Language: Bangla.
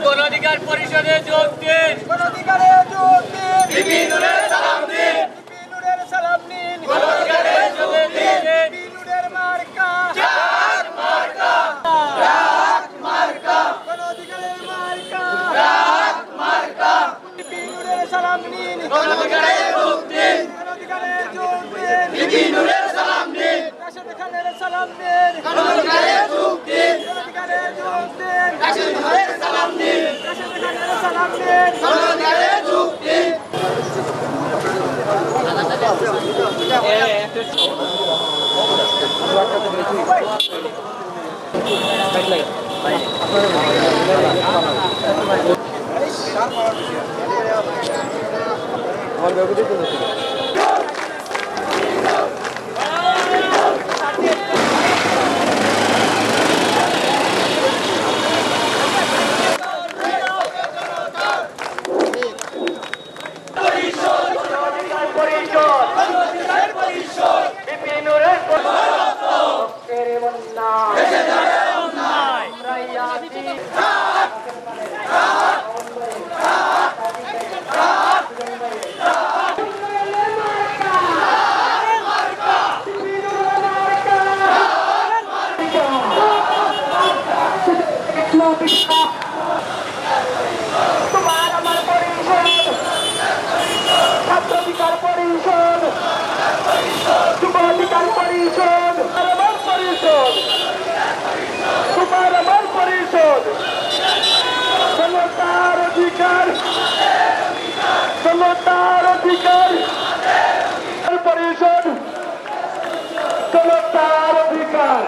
গণঅধিকার পরিষদে যোগ দিন। গণঅধিকারে যোগ দিন। বিপিনুরের সালাম দিন। বিপিনুরের সালাম দিন। গণঅধিকারে যোগ দিন। বিপিনুরের মার্কা জাগ মার্কা, জাগ মার্কা, গণঅধিকারের মার্কা জাগ মার্কা। বিপিনুরের সালাম দিন। গণঅধিকারে যোগ দিন। গণঅধিকারে যোগ দিন। বিপিনুরের সালাম দিন। রাশেদ খানের সালাম দিন। গণঅধিকারে যোগ দিন। গণঅধিকারে যোগ দিন। রাশেদ খানের সালাম দিন। রাশেদ খানের সালাম দিন। গণঅধিকারে যোগ দিন। তোমার আমার পরিষদ, ছাত্র অধিকার পরিষদ, যুব অধিকার পরিষদ, আমার পরিষদ, তোমার আমার পরিষদ, সমতার অধিকার, সমতার অধিকার পরিষদ, সমতার অধিকার।